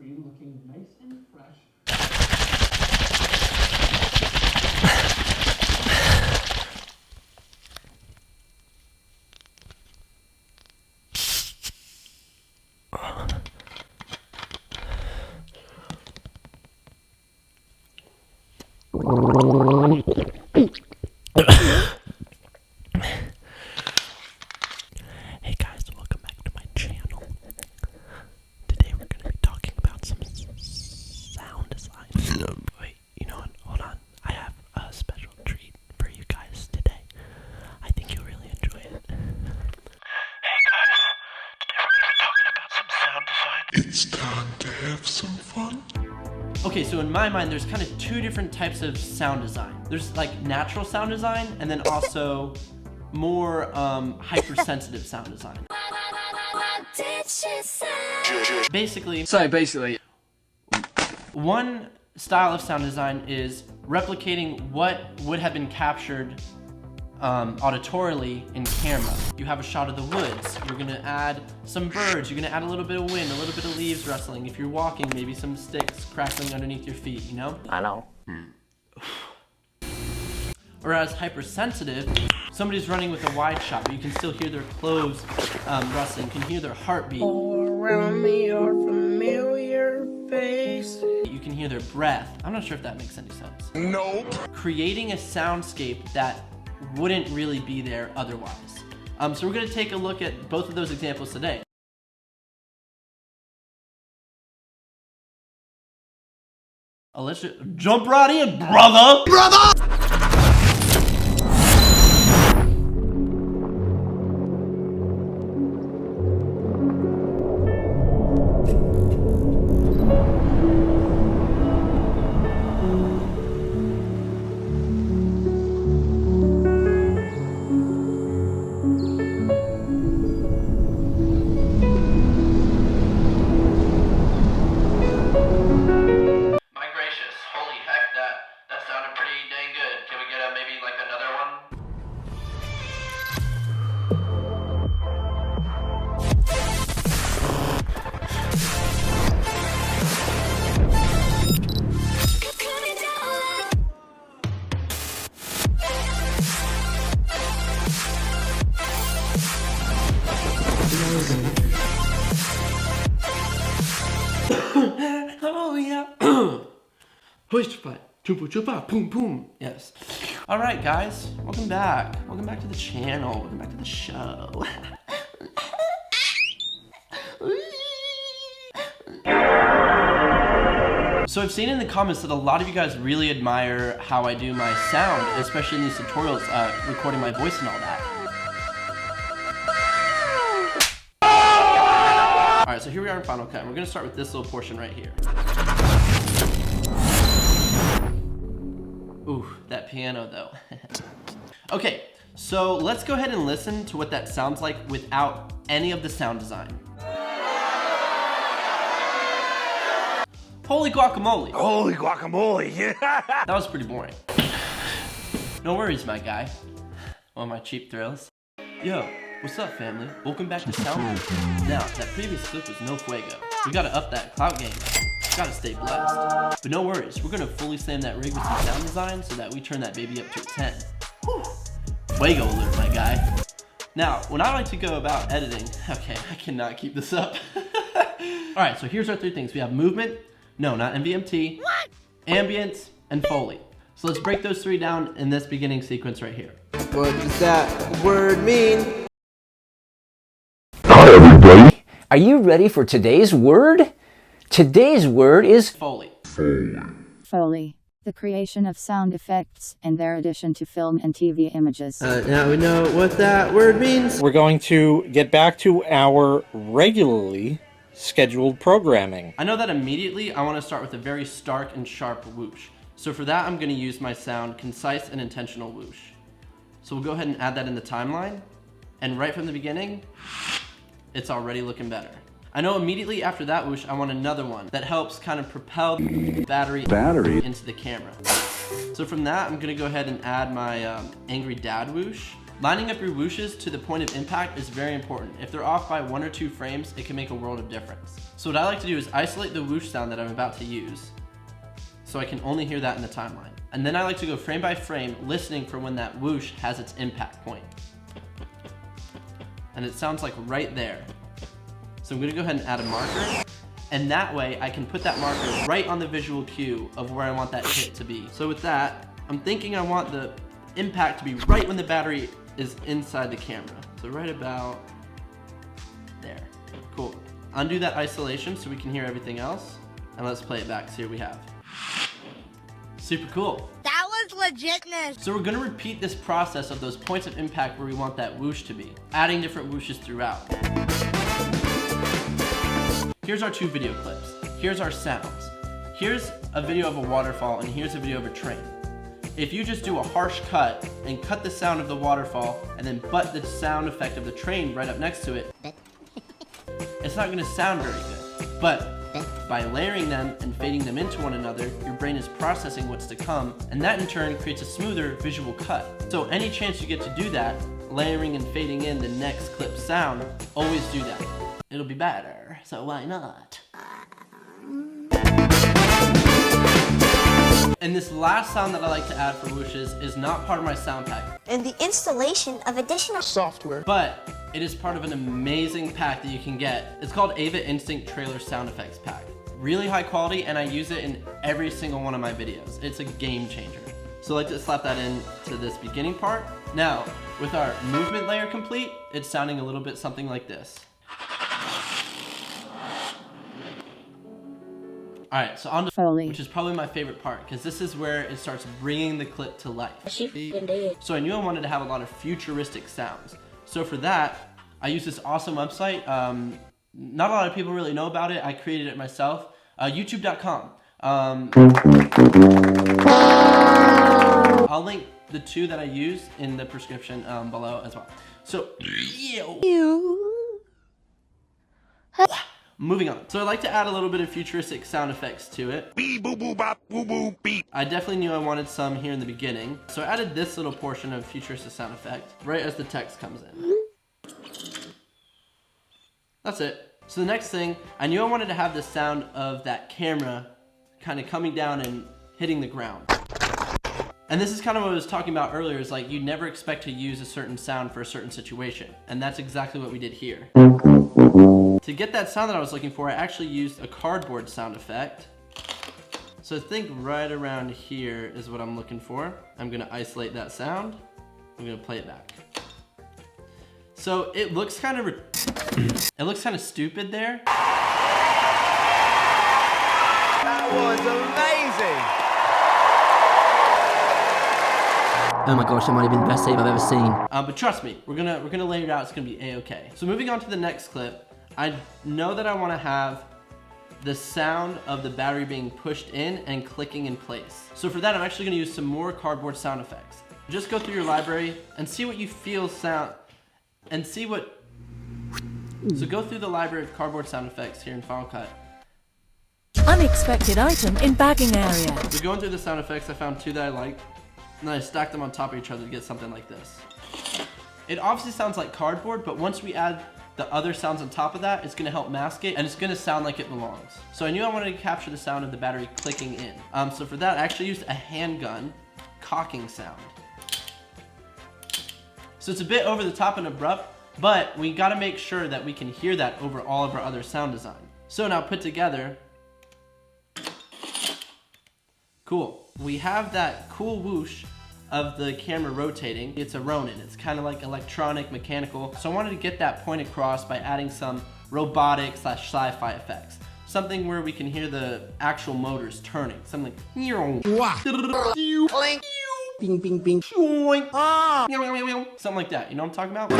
screen looking nice and fresh. Hey guys, welcome back to my channel. Today we're going to be talking about some sound design. Wait, you know what? Hold on. I have a special treat for you guys today. I think you'll really enjoy it. Hey guys, today we're going to be talking about some sound design. It's time to have some fun. Okay, so in my mind, there's kind of two different types of sound design. There's like natural sound design, and then also more hypersensitive sound design. Basically, one style of sound design is replicating what would have been captured auditorily in camera. You have a shot of the woods, you're gonna add some birds, you're gonna add a little bit of wind, a little bit of leaves rustling. If you're walking, maybe some sticks crackling underneath your feet, you know? I know. Whereas hypersensitive, somebody's running with a wide shot, but you can still hear their clothes rustling, you can hear their heartbeat. Around me your familiar face. You can hear their breath. I'm not sure if that makes any sense. Nope. Creating a soundscape that wouldn't really be there otherwise. So we're gonna take a look at both of those examples today. Let's jump right in, brother! That sounded pretty dang good. Can we get maybe like another one? Oh yeah. Hoist fight. Chupa chupa, boom boom. Yes. All right, guys, welcome back. Welcome back to the channel. Welcome back to the show. So I've seen in the comments that a lot of you guys really admire how I do my sound, especially in these tutorials, recording my voice and all that. All right, so here we are in Final Cut. We're gonna start with this little portion right here. Ooh, that piano though. Okay, so let's go ahead and listen to what that sounds like without any of the sound design. Holy guacamole. Holy guacamole, yeah! That was pretty boring. No worries, my guy. One of my cheap thrills. Yo, what's up, family? Welcome back to Sound. Now, that previous clip was no fuego. We gotta up that clout game. Gotta stay blessed. But no worries, we're gonna fully slam that rig with some sound design so that we turn that baby up to a 10. Whew. Fuego alert, my guy. Now, when I like to go about editing, okay, I cannot keep this up. Alright, so here's our three things. We have movement, no, not MVMT, what? Ambience, and Foley. So let's break those three down in this beginning sequence right here. What does that word mean? Hi, everybody. Are you ready for today's word? Today's word is Foley. Foley, the creation of sound effects and their addition to film and TV images. Now we know what that word means. We're going to get back to our regularly scheduled programming. I know that immediately I want to start with a very stark and sharp whoosh. So for that, I'm going to use my sound concise and intentional whoosh. So we'll go ahead and add that in the timeline. And right from the beginning, it's already looking better. I know immediately after that whoosh, I want another one that helps kind of propel the battery into the camera. So from that, I'm gonna go ahead and add my angry dad whoosh. Lining up your whooshes to the point of impact is very important. If they're off by 1 or 2 frames, it can make a world of difference. So what I like to do is isolate the whoosh sound that I'm about to use, so I can only hear that in the timeline. And then I like to go frame by frame, listening for when that whoosh has its impact point. And it sounds like right there. So I'm gonna go ahead and add a marker, and that way I can put that marker right on the visual cue of where I want that hit to be. So with that, I'm thinking I want the impact to be right when the battery is inside the camera. So right about there. Cool. Undo that isolation so we can hear everything else, and let's play it back. So here we have. Super cool. That was legitness. So we're gonna repeat this process of those points of impact where we want that whoosh to be, adding different whooshes throughout. Here's our 2 video clips. Here's our sounds. Here's a video of a waterfall, and here's a video of a train. If you just do a harsh cut and cut the sound of the waterfall and then butt the sound effect of the train right up next to it, it's not gonna sound very good. But by layering them and fading them into one another, your brain is processing what's to come, and that in turn creates a smoother visual cut. So any chance you get to do that, layering and fading in the next clip sound, always do that. It'll be better, so why not? And this last sound that I like to add for whooshes is not part of my sound pack, And the installation of additional Software. but it is part of an amazing pack that you can get. It's called Ava Instinct Trailer Sound Effects Pack. Really high quality, and I use it in every single one of my videos. It's a game changer. So I like to slap that in to this beginning part. Now, with our movement layer complete, it's sounding a little bit something like this. All right, so on to Foley. which is probably my favorite part, because this is where it starts bringing the clip to life. So I knew I wanted to have a lot of futuristic sounds. So for that, I use this awesome website. Not a lot of people really know about it. I created it myself. YouTube.com. I'll link the 2 that I use in the description below as well. So, moving on. So I like to add a little bit of futuristic sound effects to it. Beep boo boo bop boo boo beep. I definitely knew I wanted some here in the beginning. So I added this little portion of futuristic sound effect right as the text comes in. That's it. So the next thing, I knew I wanted to have the sound of that camera kind of coming down and hitting the ground. And this is kind of what I was talking about earlier, is like you never expect to use a certain sound for a certain situation. And that's exactly what we did here. To get that sound that I was looking for, I actually used a cardboard sound effect. So I think right around here is what I'm looking for. I'm gonna isolate that sound. I'm gonna play it back. So it looks kind of stupid there. That was amazing. Oh my gosh, that might have been the best save I've ever seen. But trust me, we're gonna lay it out. It's gonna be a-okay. So moving on to the next clip, I know that I want to have the sound of the battery being pushed in and clicking in place. So for that, I'm actually gonna use some more cardboard sound effects. Just go through your library and see what you feel sound, and see what. So go through the library of cardboard sound effects here in Final Cut. Unexpected item in bagging area. So going through the sound effects, I found 2 that I liked, and then I stacked them on top of each other to get something like this. It obviously sounds like cardboard, but once we add the other sounds on top of that, it's gonna help mask it, and it's gonna sound like it belongs. So I knew I wanted to capture the sound of the battery clicking in. So for that, I actually used a handgun cocking sound. So it's a bit over the top and abrupt, but we gotta make sure that we can hear that over all of our other sound design. So now put together, cool. We have that cool whoosh of the camera rotating. It's a Ronin. It's kind of like electronic, mechanical. So I wanted to get that point across by adding some robotic / sci-fi effects. Something where we can hear the actual motors turning. Something like Bing, bing, bing. something like that. You know what I'm talking about?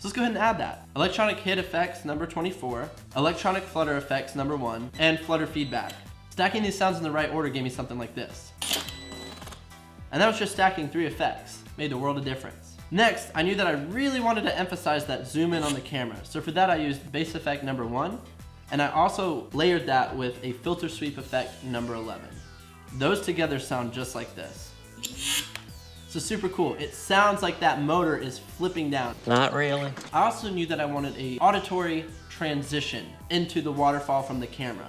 So let's go ahead and add that. Electronic hit effects number 24, electronic flutter effects number 1, and flutter feedback. Stacking these sounds in the right order gave me something like this. And that was just stacking 3 effects. Made the world of difference. Next, I knew that I really wanted to emphasize that zoom in on the camera. So for that, I used bass effect number 1, And I also layered that with a filter sweep effect number 11. Those together sound just like this. So super cool. It sounds like that motor is flipping down. Not really. I also knew that I wanted a auditory transition into the waterfall from the camera.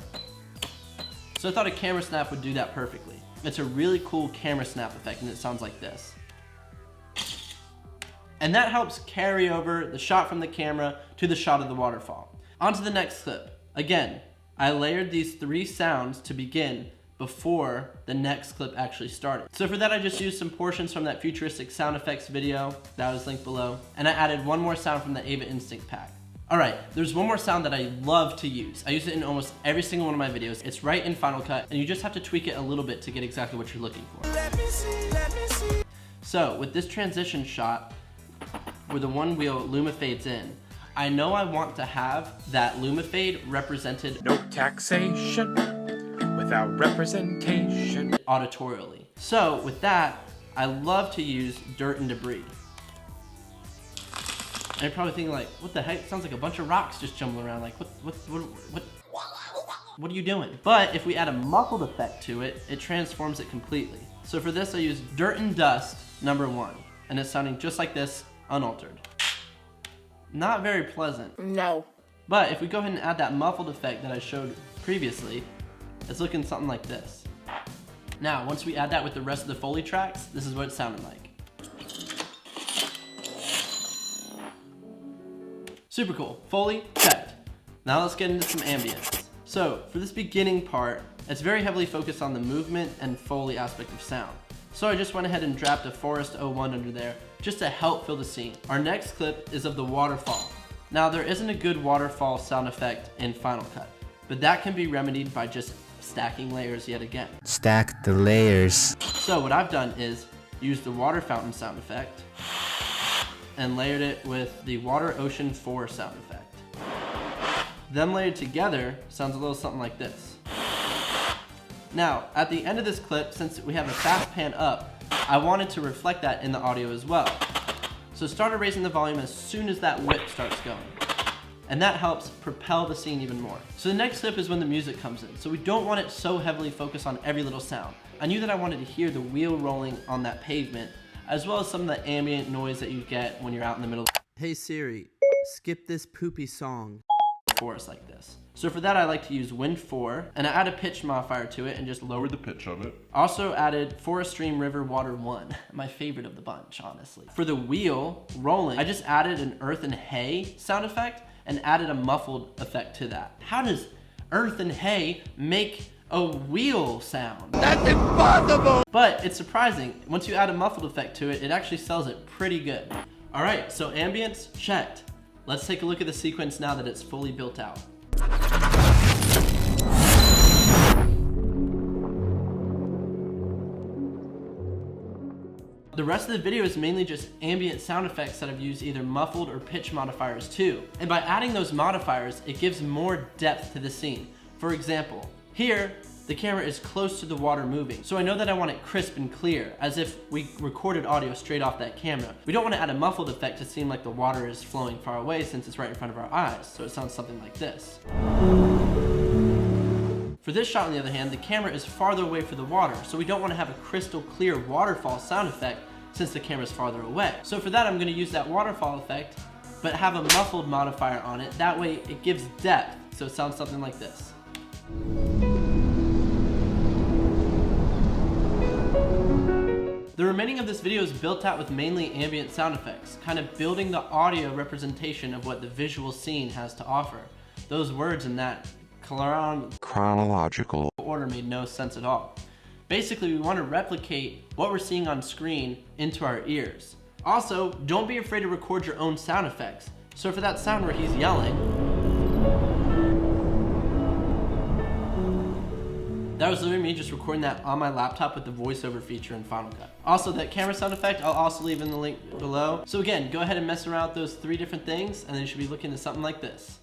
So I thought a camera snap would do that perfectly. It's a really cool camera snap effect, and it sounds like this. And that helps carry over the shot from the camera to the shot of the waterfall. On to the next clip. Again, I layered these 3 sounds to begin before the next clip actually started. So for that, I just used some portions from that futuristic sound effects video that was linked below, and I added one more sound from the Ava Instinct pack. All right, there's one more sound that I love to use. I use it in almost every single one of my videos. It's right in Final Cut, and you just have to tweak it a little bit to get exactly what you're looking for. Let me see. So with this transition shot, where the one wheel luma fades in, I know I want to have that luma fade represented No taxation without representation. auditorially. So with that, I love to use dirt and debris. And you're probably thinking like, what the heck? It sounds like a bunch of rocks just jumbling around. Like, what are you doing? But if we add a muffled effect to it, it transforms it completely. So for this, I use dirt and dust number 1, and it's sounding just like this, unaltered. Not very pleasant. No. But if we go ahead and add that muffled effect that I showed previously, it's looking something like this. Now, once we add that with the rest of the Foley tracks, this is what it sounded like. Super cool. Foley, checked. Now let's get into some ambience. So for this beginning part, it's very heavily focused on the movement and Foley aspect of sound. So I just went ahead and dropped a Forest 01 under there just to help fill the scene. Our next clip is of the waterfall. Now there isn't a good waterfall sound effect in Final Cut, but that can be remedied by just stacking layers yet again. Stack the layers. So what I've done is use the water fountain sound effect and layered it with the Water Ocean 4 sound effect. Them layered together sounds a little something like this. Now, at the end of this clip, since we have a fast pan up, I wanted to reflect that in the audio as well. So started raising the volume as soon as that whip starts going. And that helps propel the scene even more. So the next clip is when the music comes in. So we don't want it so heavily focused on every little sound. I knew that I wanted to hear the wheel rolling on that pavement, as well as some of the ambient noise that you get when you're out in the middle of Hey Siri, skip this poopy song. the forest like this. So for that, I like to use Wind 4, and I add a pitch modifier to it and just lower the pitch of it. Also added Forest Stream River Water 1, my favorite of the bunch, honestly. For the wheel rolling, I just added an earth and hay sound effect and added a muffled effect to that. How does earth and hay make a wheel sound? That's impossible! But it's surprising. Once you add a muffled effect to it, it actually sells it pretty good. All right, so ambience checked. Let's take a look at the sequence now that it's fully built out. The rest of the video is mainly just ambient sound effects that I've used either muffled or pitch modifiers to. And by adding those modifiers, it gives more depth to the scene. For example, here, the camera is close to the water moving. So I know that I want it crisp and clear, as if we recorded audio straight off that camera. We don't want to add a muffled effect to seem like the water is flowing far away since it's right in front of our eyes. So it sounds something like this. For this shot, on the other hand, the camera is farther away from the water, so we don't want to have a crystal clear waterfall sound effect since the camera is farther away. So for that, I'm going to use that waterfall effect, but have a muffled modifier on it. That way it gives depth, so it sounds something like this. The remaining of this video is built out with mainly ambient sound effects, kind of building the audio representation of what the visual scene has to offer. Those words in that Chronological order made no sense at all. Basically, we want to replicate what we're seeing on screen into our ears. Also, don't be afraid to record your own sound effects. So for that sound where he's yelling, that was literally me just recording that on my laptop with the voiceover feature in Final Cut. Also, that camera sound effect, I'll also leave in the link below. So again, go ahead and mess around with those 3 different things, and then you should be looking at something like this.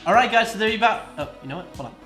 Alright guys, so there you go. Oh, you know what? Hold on.